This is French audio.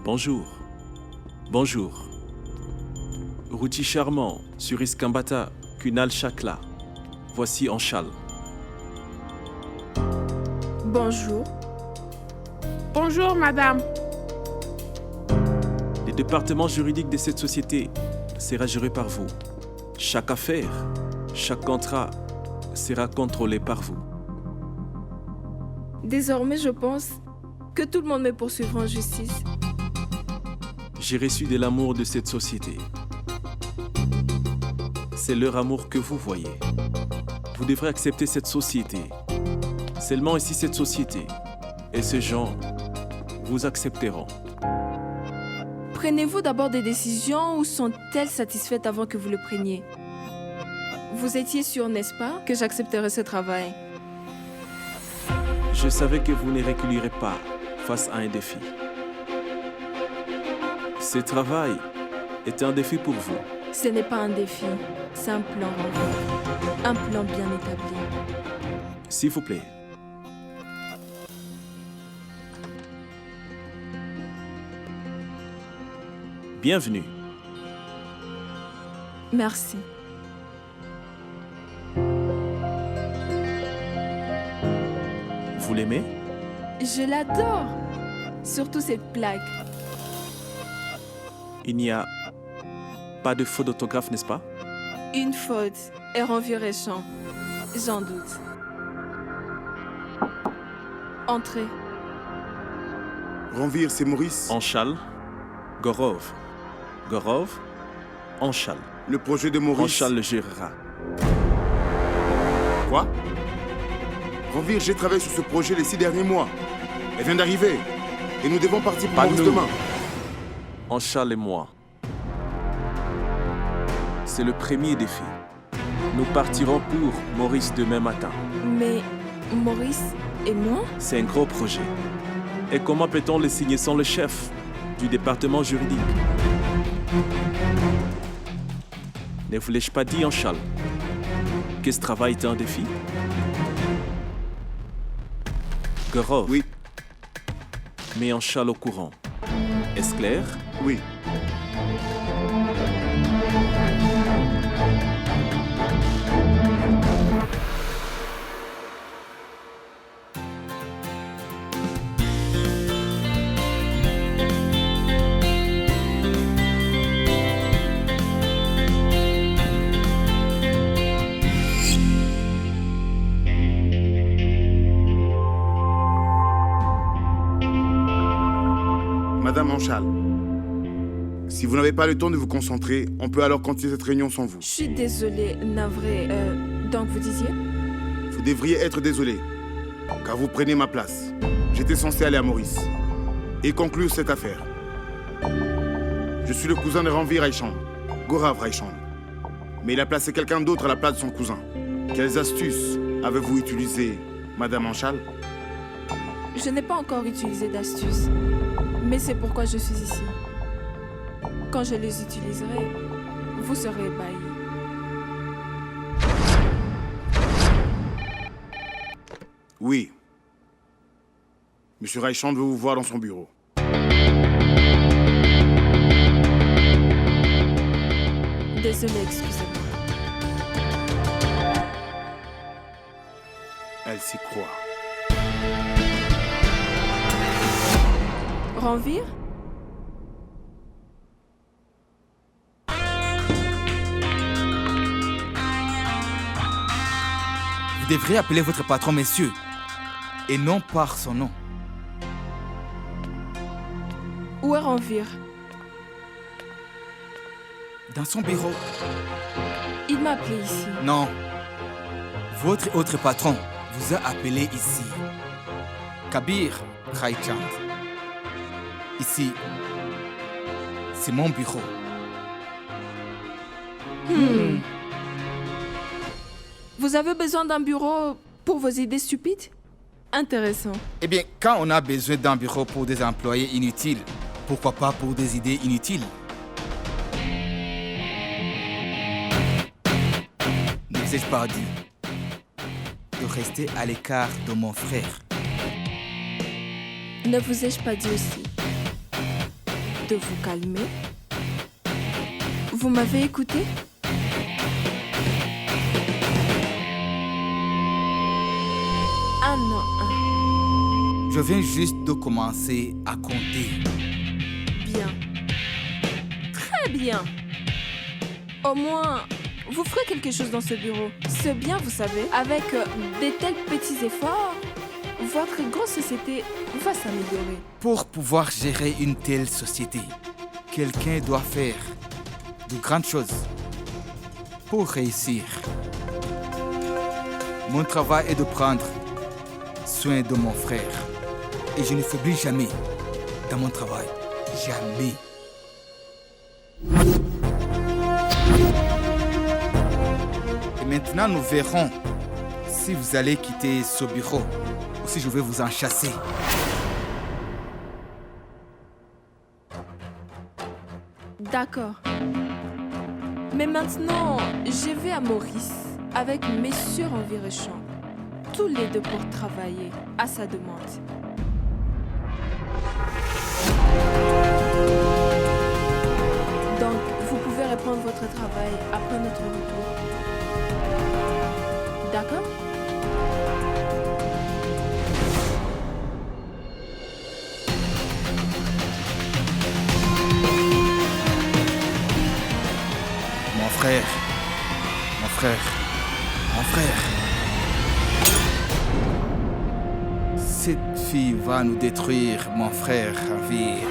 Bonjour. Bonjour. Routi charmant, sur Iskambata, Kunal Chakla. Voici Anshal. Bonjour. Bonjour, madame. Le département juridique de cette société sera géré par vous. Chaque affaire, chaque contrat sera contrôlé par vous. Désormais, je pense que tout le monde me poursuivra en justice. J'ai reçu de l'amour de cette société. C'est leur amour que vous voyez. Vous devrez accepter cette société. Seulement ici cette société et ces gens vous accepteront. Prenez-vous d'abord des décisions ou sont-elles satisfaites avant que vous le preniez? Vous étiez sûr, n'est-ce pas, que j'accepterais ce travail? Je savais que vous ne reculerez pas face à un défi. Ce travail est un défi pour vous. Ce n'est pas un défi, c'est un plan. Un plan bien établi. S'il vous plaît. Bienvenue. Merci. Vous l'aimez? Je l'adore. Surtout cette plaque. Il n'y a pas de faute d'orthographe, n'est-ce pas? Une faute et Ranvier est champ. J'en doute. Entrez. Ranvier, c'est Maurice. Anshal, Gorov. Gorov, Anshal. Le projet de Maurice. Anshal le gérera. Quoi? Ranvier, j'ai travaillé sur ce projet les 6 derniers mois. Elle vient d'arriver. Et nous devons partir pour Pas Maurice nous. demain. Anshal et moi. C'est le premier défi. Nous partirons pour Maurice demain matin. Mais Maurice et moi? C'est un gros projet. Et comment peut-on le signer sans le chef du département juridique? Ne vous l'ai-je pas dit, Anshal, que ce travail est un défi? Gorov, Oui, mets Anshal au courant. Est-ce clair? oui. Madame Anshal, si vous n'avez pas le temps de vous concentrer, on peut alors continuer cette réunion sans vous. Je suis désolée, navrée. Donc vous disiez? Vous devriez être désolé, car vous prenez ma place. J'étais censé aller à Maurice et conclure cette affaire. Je suis le cousin de Ranvier Raichan, Gorav Raichan. Mais il a placé quelqu'un d'autre à la place de son cousin. Quelles astuces avez-vous utilisées, Madame Anshal? Je n'ai pas encore utilisé d'astuces. Mais c'est pourquoi je suis ici. Quand je les utiliserai, vous serez ébahis. Oui. Monsieur Raichan veut vous voir dans son bureau. Désolée, excusez-moi. Elle s'y croit. Ranvier? Vous devriez appeler votre patron, messieurs, et non par son nom. Où est Ranvier? Dans son bureau. Il m'a appelé ici. Non. Votre autre patron vous a appelé ici. Kabir Raichan. Ici, c'est mon bureau. Vous avez besoin d'un bureau pour vos idées stupides? Intéressant. Eh bien, quand on a besoin d'un bureau pour des employés inutiles, pourquoi pas pour des idées inutiles? Ne vous ai-je pas dit de rester à l'écart de mon frère? Ne vous ai-je pas dit aussi de vous calmer. Vous m'avez écouté? Un an, un. Je viens juste de commencer à compter. Bien. Très bien. Au moins, vous ferez quelque chose dans ce bureau. C'est bien, vous savez. Avec des tels petits efforts, votre grande société va s'améliorer. Pour pouvoir gérer une telle société, quelqu'un doit faire de grandes choses pour réussir. Mon travail est de prendre soin de mon frère. Et je ne faiblis jamais dans mon travail. Jamais. Et maintenant, nous verrons si vous allez quitter ce bureau ou si je vais vous en chasser. D'accord. Mais maintenant, je vais à Maurice avec messieurs Envirechamp. Tous les deux pour travailler à sa demande. Donc, vous pouvez reprendre votre travail après notre retour. D'accord? Mon frère, mon frère, mon frère. Cette fille va nous détruire, mon frère Envir.